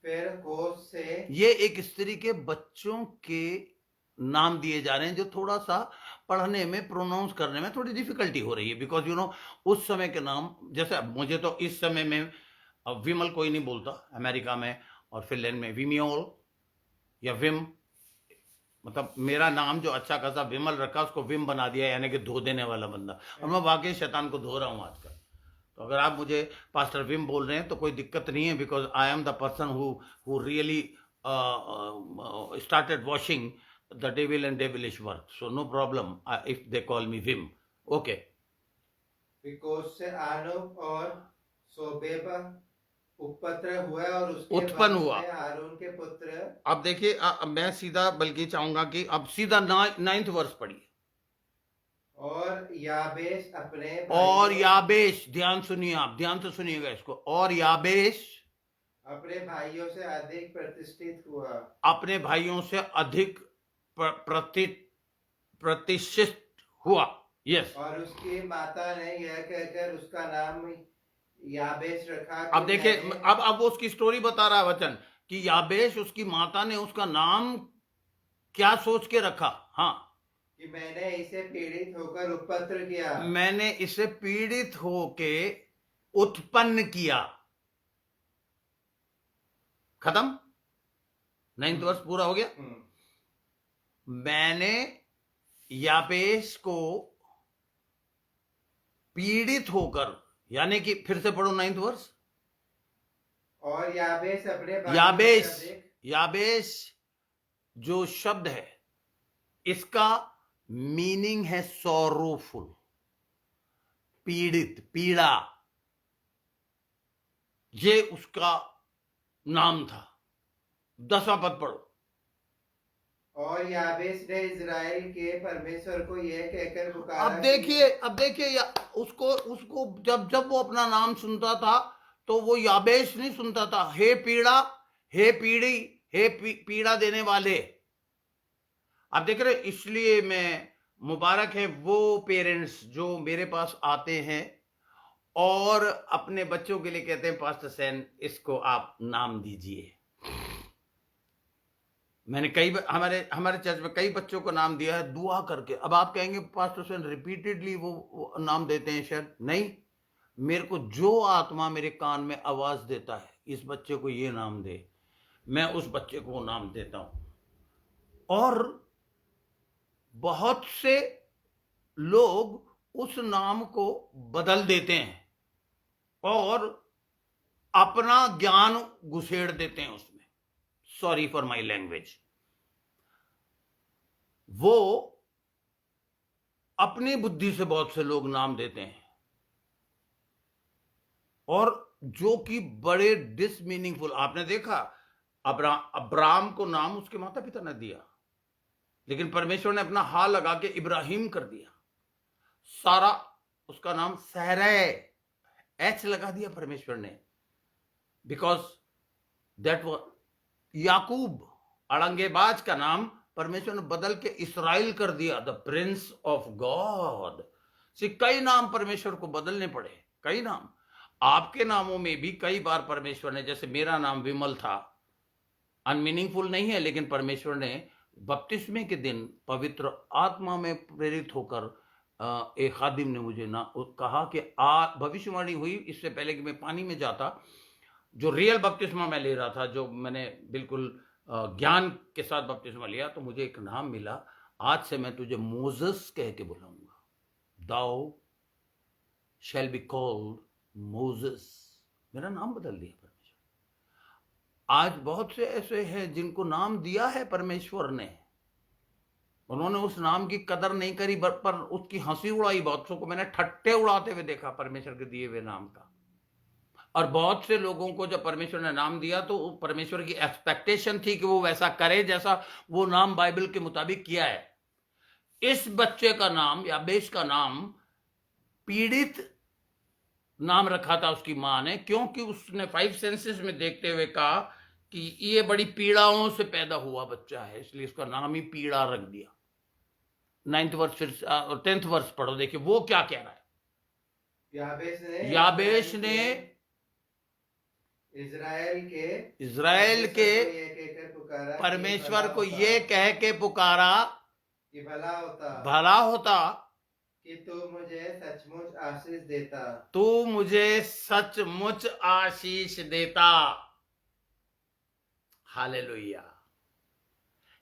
फिर कोस से। ये एक स्त्री के बच्चों के नाम दिए जा रहे हैं जो थोड़ा सा पढ़ने में, प्रोनाउंस करने में थोड़ी डिफिकल्टी हो रही है, बिकॉज उस समय के नाम, जैसे मुझे तो इस समय में विमल कोई नहीं बोलता अमेरिका में, और फिनलैंड में विमियोल या विम, मतलब मेरा नाम जो अच्छा खासा विमल रखा उसको विम बना दिया, यानी कि धो देने वाला बंदा, और मैं वाकई शैतान को धो रहा हूँ आजकल। तो अगर आप मुझे पास्टर विम बोल रहे हैं तो कोई दिक्कत नहीं है, because I am the person who really started washing the devil and devilish work, so no problem if they call me Vim. Okay, विकोस से आनुब और सोबेबा उपपत्र हुआ और उसके उत्पन्न वंश हुआ। में हारून के पुत्र। अब देखिए, मैं सीधा बल्कि चाहूंगा कि अब सीधा 9th वर्ष पढ़िए। और याबेश अपने और भाइयों याबेश, ध्यान सुनिए, आप ध्यान से सुनिएगा इसको, और याबेश अपने भाइयों से अधिक प्रतिष्ठित हुआ। अपने भाइयों से अधिक प्रतिष्ठित हुआ। यस। और उसकी माता ने यह कहकर उसका नाम याबेश रखा कि अब देखिए, मैंने अब वो उसकी स्टोरी बता रहा है वचन कि याबेश, उसकी माता ने उसका नाम क्या सोच के रखा? हाँ, कि मैंने इसे पीड़ित होकर उपपत्र किया। मैंने इसे पीड़ित होके उत्पन्न किया। खत्म, 9th वर्ष पूरा हो गया। मैंने याबेश को पीड़ित होकर, यानी कि फिर से पढ़ो 9th वर्ष। और याबेश अपने याबेश जो शब्द है इसका मीनिंग है सॉरोफुल, पीड़ित, पीड़ा, ये उसका नाम था। 10वां पद पढ़ो। और याबेश ने इजराइल के परमेश्वर को यह कहकर पुकारा। अब देखिए उसको जब वो अपना नाम सुनता था तो वो याबेश नहीं सुनता था, हे पीड़ा, हे पीड़ी, हे पीड़ा देने वाले। आप देख रहे, इसलिए मैं, मुबारक है वो पेरेंट्स जो मेरे पास आते हैं और अपने बच्चों के लिए कहते हैं पास्टर सैन इसको आप नाम दीजिए। मैंने हमारे चर्च में कई बच्चों को नाम दिया है दुआ करके। अब आप कहेंगे पास्टर सैन रिपीटेडली वो नाम देते हैं, शायद नहीं, मेरे को जो आत्मा मेरे कान में आवाज देता है इस बच्चे को ये नाम दे, मैं उस बच्चे को वो नाम देता हूं। और बहुत से लोग उस नाम को बदल देते हैं और अपना ज्ञान घुसेड़ देते हैं उसमें, सॉरी फॉर माई लैंग्वेज। वो अपनी बुद्धि से बहुत से लोग नाम देते हैं और जो कि बड़े डिसमीनिंगफुल। आपने देखा अब्राम को नाम उसके माता पिता ने दिया, लेकिन परमेश्वर ने अपना हाथ लगा के इब्राहिम कर दिया। सारा, उसका नाम सहरै, एच लगा दिया परमेश्वर ने, बिकॉज दैट वाज याकूब, अड़ंगेबाज का नाम परमेश्वर ने बदल के इसराइल कर दिया, द प्रिंस ऑफ गॉड। कई नाम परमेश्वर को बदलने पड़े, कई नाम। आपके नामों में भी कई बार परमेश्वर ने, जैसे मेरा नाम विमल था, अनमीनिंगफुल नहीं है, लेकिन परमेश्वर ने बपतिस्मे के दिन पवित्र आत्मा में प्रेरित होकर एक खादिम ने मुझे ना कहा कि भविष्यवाणी हुई इससे पहले कि मैं पानी में जाता, जो रियल बपतिस्मा मैं ले रहा था, जो मैंने बिल्कुल ज्ञान के साथ बपतिस्मा लिया, तो मुझे एक नाम मिला, आज से मैं तुझे मोजेस कह के बुलाऊंगा, दाउ शैल बी कॉल्ड मोजेस। मेरा नाम बदल दिया परमेश्वर। आज बहुत से ऐसे हैं जिनको नाम दिया है परमेश्वर ने, उन्होंने उस नाम की कदर नहीं करी, पर उसकी हंसी उड़ाई। बहुतों को मैंने ठट्टे उड़ाते हुए देखा परमेश्वर के दिए हुए नाम का। और बहुत से लोगों को जब परमेश्वर ने नाम दिया तो परमेश्वर की एक्सपेक्टेशन थी कि वो वैसा करे जैसा वो नाम बाइबल के मुताबिक किया है। इस बच्चे का नाम, याबेश का नाम, पीड़ित नाम रखा था उसकी मां ने, क्योंकि उसने 5 सेंसेस में देखते हुए कहा कि ये बड़ी पीड़ाओं से पैदा हुआ बच्चा है, इसलिए इसका नाम ही पीड़ा रख दिया। 9th वर्ष, फिर 10th वर्ष पढ़ो, देखिए वो क्या कह रहा है। याबेश ने इज़राइल के परमेश्वर को ये कह के पुकारा कि भला होता कि तू मुझे सचमुच आशीष देता, तू मुझे सचमुच आशीष देता। हालेलुया।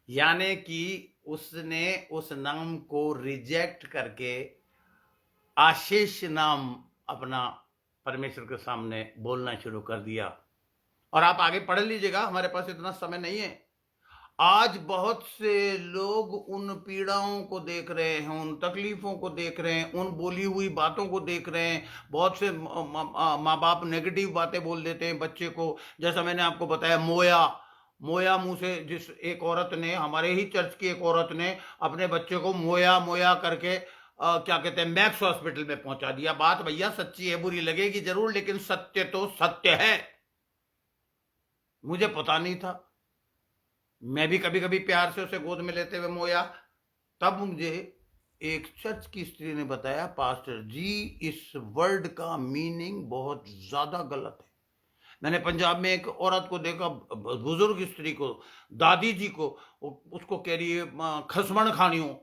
यानी कि उसने उस नाम को रिजेक्ट करके आशीष नाम अपना परमेश्वर के सामने बोलना शुरू कर दिया। और आप आगे पढ़ लीजिएगा, हमारे पास इतना समय नहीं है। आज बहुत से लोग उन पीड़ाओं को देख रहे हैं, उन तकलीफों को देख रहे हैं, उन बोली हुई बातों को देख रहे हैं। बहुत से माँ बाप नेगेटिव बातें बोल देते हैं बच्चे को। जैसा मैंने आपको बताया, मोया मोया मुंह से, जिस एक औरत ने, हमारे ही चर्च की एक औरत ने अपने बच्चे को मोया मोया करके क्या कहते हैं, मैक्स हॉस्पिटल में पहुंचा दिया। बात भैया सच्ची है, बुरी लगेगी जरूर, लेकिन सत्य तो सत्य है। मुझे पता नहीं था, मैं भी कभी कभी प्यार से उसे गोद में लेते हुए मोया। तब मुझे एक चर्च की स्त्री ने बताया, पास्टर जी इस वर्ड का मीनिंग बहुत ज्यादा गलत है। मैंने पंजाब में एक औरत को देखा, बुजुर्ग स्त्री को, दादी जी को, उसको कह रही है खसमण खानियों।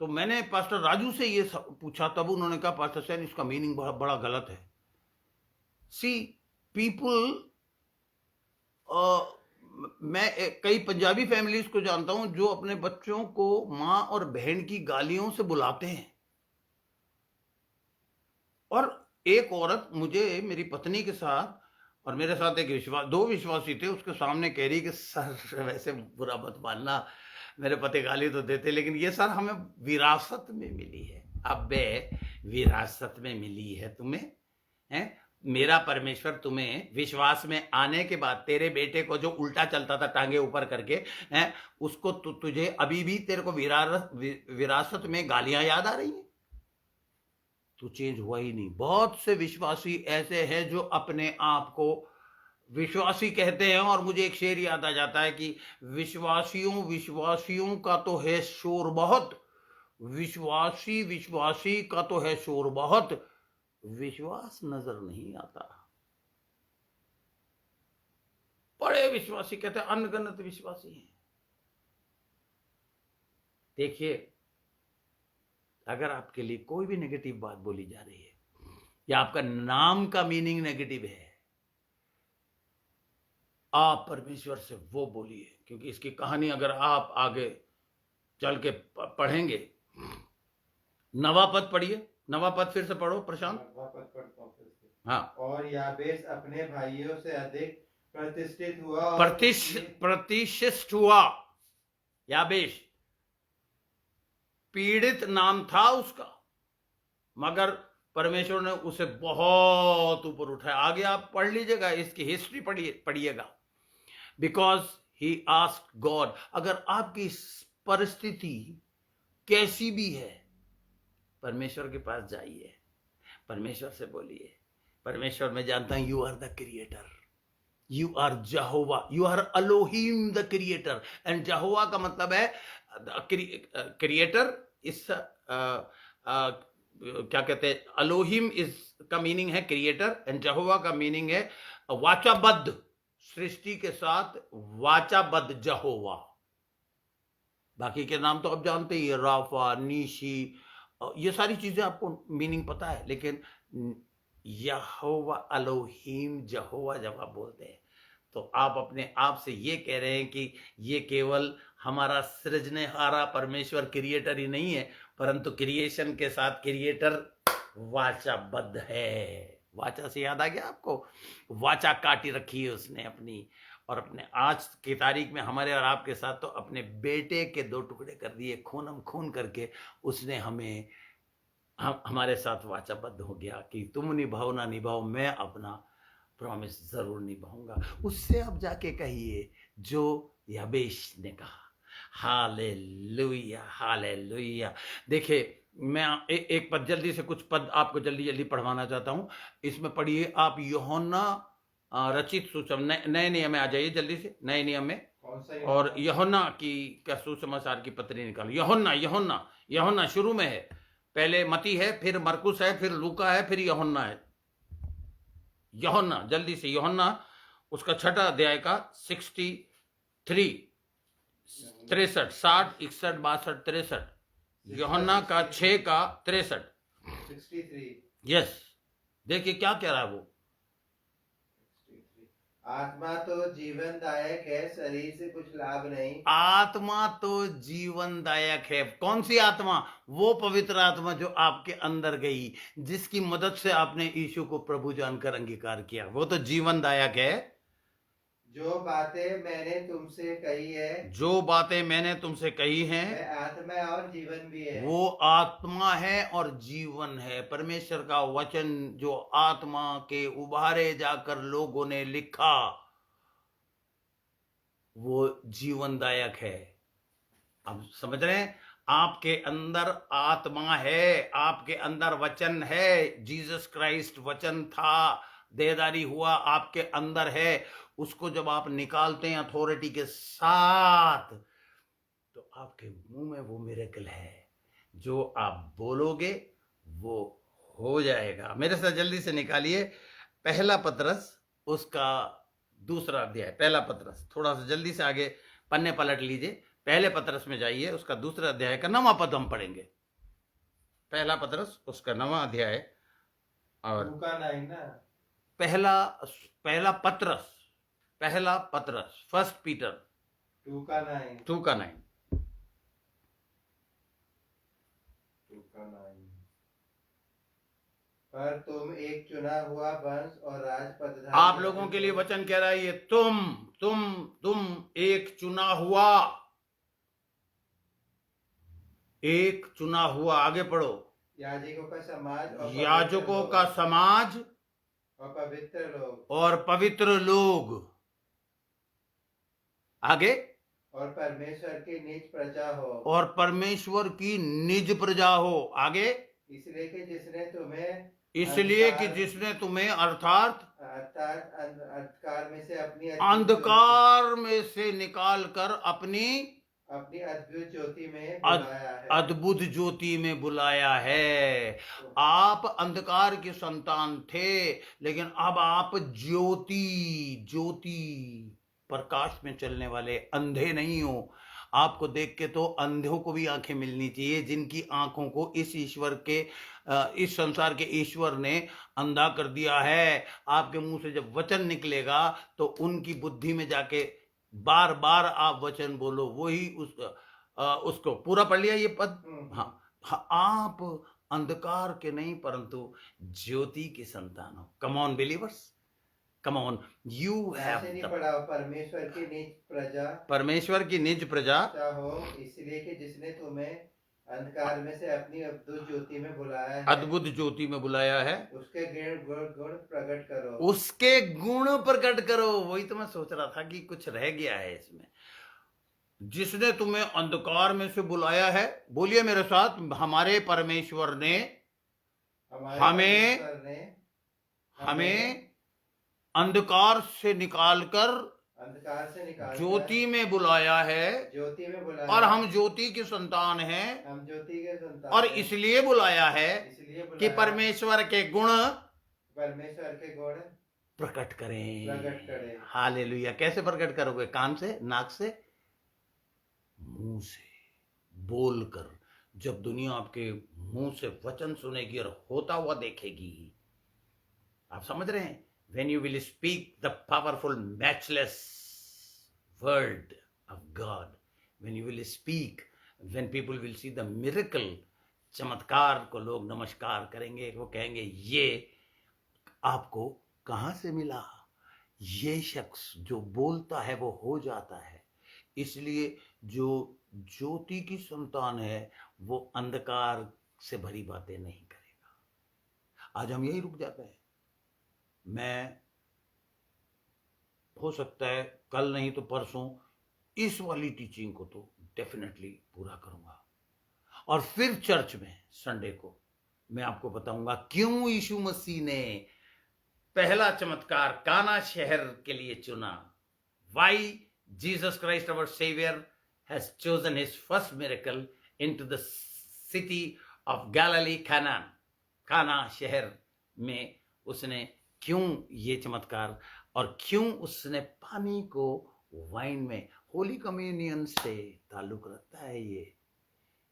तो मैंने पास्टर राजू से ये पूछा, तब उन्होंने कहा पास्टर सैन इसका मीनिंग बड़ा गलत है। सी पीपुल, मैं कई पंजाबी फैमिलीज को जानता हूं जो अपने बच्चों को मां और बहन की गालियों से बुलाते हैं। और एक औरत मुझे, मेरी पत्नी के साथ और मेरे साथ एक दो विश्वासी थे, उसके सामने कह रही कि सर वैसे बुरा मत मानना, मेरे पति गाली तो देते, लेकिन ये सर हमें विरासत में मिली है। अबे विरासत में मिली है तुम्हें, हैं? मेरा परमेश्वर तुम्हें विश्वास में आने के बाद, तेरे बेटे को जो उल्टा चलता था टांगे ऊपर करके, हैं, उसको तुझे अभी भी तेरे को विरासत में गालियां याद आ रही हैं? तू चेंज हुआ ही नहीं। बहुत से विश्वासी ऐसे हैं जो अपने आप को विश्वासी कहते हैं, और मुझे एक शेर याद आ जाता है कि विश्वासियों का तो है शोर बहुत, विश्वासी का तो है शोर बहुत, विश्वास नजर नहीं आता। बड़े विश्वासी कहते हैं, अनगिनत विश्वासी हैं। देखिए, अगर आपके लिए कोई भी नेगेटिव बात बोली जा रही है, या आपका नाम का मीनिंग नेगेटिव है, आप परमेश्वर से वो बोलिए। क्योंकि इसकी कहानी अगर आप आगे चल के पढ़ेंगे, नवा पद पढ़िए, नवा पद फिर से पढ़ो प्रशांत। नवा पद पढ़ता हूं फिर से। हाँ। और याबेस अपने भाइयों से अधिक प्रतिष्ठित हुआ, प्रतिष्ठित हुआ। याबेश पीड़ित नाम था उसका, मगर परमेश्वर ने उसे बहुत ऊपर उठाया। आगे आप पढ़ लीजिएगा, इसकी हिस्ट्री पढ़िएगा। Because he asked God. अगर आपकी परिस्थिति कैसी भी है, परमेश्वर के पास जाइए, परमेश्वर से बोलिए, परमेश्वर मैं जानता हूं you are the creator, you are Jehovah, you are Elohim the creator. And Jehovah का मतलब है क्रिएटर। इस क्या कहते हैं, अलोहीम इस का मीनिंग है क्रिएटर, एंड जहोवा का मीनिंग है वाचाबद्ध, सृष्टि के साथ वाचाबद्ध जहोवा। बाकी के नाम तो आप जानते ही, राफा, नीशी, ये सारी चीजें आपको मीनिंग पता है। लेकिन यहोवा अलोहीम जहोवा जब आप बोलते हैं, तो आप अपने आप से ये कह रहे हैं कि ये केवल हमारा सृजनेहारा परमेश्वर क्रिएटर ही नहीं है, परंतु क्रिएशन के साथ क्रिएटर वाचाबद्ध है। वाचा से याद आ गया आपको, वाचा काटी रखी है उसने अपनी, और अपने आज की तारीख में हमारे और आपके साथ तो अपने बेटे के दो टुकड़े कर दिए, खूनम खून करके उसने हमें हमारे साथ वाचाबद्ध हो गया कि तुम निभाओ ना निभाओ, मैं अपना प्रॉमिस जरूर निभाऊंगा। उससे अब जाके कहिए जो याबेश ने कहा। Hallelujah, hallelujah. देखिए, मैं एक पद जल्दी से, कुछ पद आपको जल्दी जल्दी पढ़वाना चाहता हूं। इसमें पढ़िए आप यूहन्ना रचित सुसमाचार, नए नियम में आ जाइए जल्दी से, नए नियम में। और यूहन्ना की क्या सुसमाचार की पत्री निकालो। यूहन्ना शुरू में है, पहले मती है, फिर मरकुस है, फिर लूका है, फिर यूहन्ना है। यूहन्ना जल्दी से, यूहन्ना उसका 6 अध्याय का 63, 63, 60, 61, 62, 63। यूहन्ना का 6 का 63, 63। यस। देखिए क्या कह रहा है वो। आत्मा तो जीवनदायक है, शरीर से कुछ लाभ नहीं। आत्मा तो जीवनदायक है। कौन सी आत्मा? वो पवित्र आत्मा जो आपके अंदर गई, जिसकी मदद से आपने यीशु को प्रभु जानकर अंगीकार किया, वो तो जीवनदायक है। जो बातें मैंने तुमसे कही है, जो बातें मैंने तुमसे कही हैं, वह आत्मा और जीवन भी है। वो आत्मा है और जीवन है। परमेश्वर का वचन जो आत्मा के उभारे जाकर लोगों ने लिखा, वो जीवनदायक है। अब समझ रहे हैं? आपके अंदर आत्मा है, आपके अंदर वचन है। जीसस क्राइस्ट वचन था, देहधारी हुआ, आपके अंदर है। उसको जब आप निकालते हैं अथॉरिटी के साथ, तो आपके मुंह में वो मिरेकल है। जो आप बोलोगे वो हो जाएगा। मेरे साथ जल्दी से निकालिए पहला पतरस, उसका दूसरा अध्याय। पहला पतरस, थोड़ा सा जल्दी से आगे पन्ने पलट लीजिए, पहले पतरस में जाइए, उसका दूसरा अध्याय का 9वां पद हम पढ़ेंगे। पहला पतरस उसका 9वां अध्याय और पहला पहला पतरस, फर्स्ट पीटर 2 का 9। पर तुम एक चुना हुआ वंश और राजपद। आप लोगों के लिए वचन कह रहा है ये तुम एक चुना हुआ, एक चुना हुआ। आगे पढ़ो। याजकों का समाज याजकों का समाज और पवित्र लोग। आगे, और परमेश्वर की निज प्रजा हो। और परमेश्वर की निज प्रजा हो। आगे, इसलिए कि जिसने तुम्हें अर्थात अंधकार में से अंधकार में से निकाल कर अपनी अद्भुत ज्योति में बुलाया है। अद्भुत ज्योति में बुलाया है। आप अंधकार के संतान थे, लेकिन अब आप ज्योति प्रकाश में चलने वाले अंधे नहीं हो। आपको देख के तो अंधों को भी आंखें मिलनी चाहिए, जिनकी आंखों को इस ईश्वर के इस संसार के ईश्वर ने अंधा कर दिया है। आपके मुंह से जब वचन निकलेगा तो उनकी बुद्धि में जाके बार बार आप वचन बोलो। वही उसको पूरा पढ़ लिया ये पद। हाँ, आप अंधकार के नहीं परंतु ज्योति के संतान हो। कम on believers, come on, you have परमेश्वर की निज प्रजा हो, इसलिए कि जिसने तुम्हें अंधकार में से अपनी अद्भुत ज्योति में बुलाया है। अद्भुत ज्योति में बुलाया है। उसके गुण प्रकट करो। उसके गुण प्रकट करो। वही तो मैं सोच रहा था कि कुछ रह गया है इसमें। जिसने तुम्हें अंधकार में से बुलाया है, बोलिए मेरे साथ, हमारे परमेश्वर ने हमें अंधकार से निकालकर ज्योति में बुलाया है। और हम ज्योति के संतान हैं। और इसलिए बुलाया है कि परमेश्वर के गुण प्रकट करें। हालेलुया। कैसे प्रकट करोगे? कान से, नाक से, मुंह से, बोलकर। जब दुनिया आपके मुंह से वचन सुनेगी और होता हुआ देखेगी। आप समझ रहे हैं? When you will speak the powerful, matchless word of God, when you will speak, when people will see the miracle, चमत्कार को लोग नमस्कार करेंगे। वो कहेंगे ये आपको कहां से मिला? ये शख्स जो बोलता है वो हो जाता है। इसलिए जो ज्योति की संतान है वो अंधकार से भरी बातें नहीं करेगा। आज हम यही रुक जाते हैं। मैं हो सकता है कल नहीं तो परसों इस वाली टीचिंग को तो डेफिनेटली पूरा करूंगा। और फिर चर्च में संडे को मैं आपको बताऊंगा क्यों यीशु मसीह ने पहला चमत्कार काना शहर के लिए चुना। Why Jesus Christ our Savior has chosen his first miracle into the city of Galilee, Canaan. काना शहर में उसने क्यों ये चमत्कार, और क्यों उसने पानी को वाइन में, होली कम्युनियन से ताल्लुक रखता है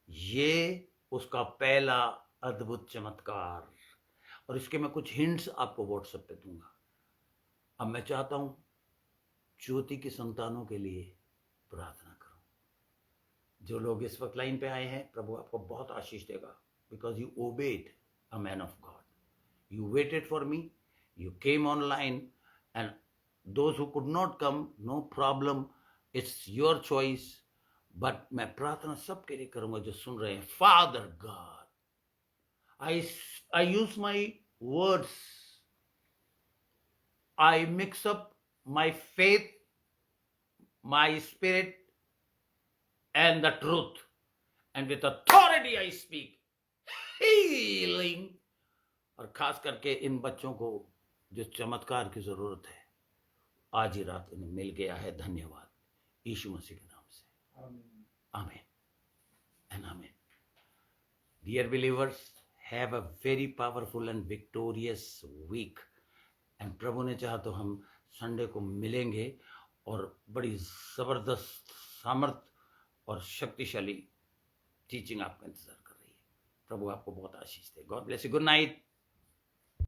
ये उसका पहला अद्भुत चमत्कार। और इसके मैं कुछ हिंट्स आपको व्हाट्सएप पे दूंगा। अब मैं चाहता हूं ज्योति की संतानों के लिए प्रार्थना करो। जो लोग इस वक्त लाइन पे आए हैं, प्रभु आपको बहुत आशीष देगा, because you obeyed a man of God. You waited for me, you came online, and those who could not come, no problem, it's your choice. But मैं प्रार्थना सबके लिए करूंगा जो सुन रहे हैं. Father God, I use my words, I mix up my faith, my spirit, and the truth, and with authority I speak healing. और खास करके इन बच्चों को जो चमत्कार की जरूरत है, आज ही रात इन्हें मिल गया है. धन्यवाद यीशु मसीह के नाम से. Amen and amen. Dear believers, have a very powerful and victorious week. And प्रभु ने चाहा तो हम संडे को मिलेंगे और बड़ी जबरदस्त सामर्थ और शक्तिशाली टीचिंग आपका इंतजार कर रही है. प्रभु आपको बहुत आशीष दे. God bless you. Good night.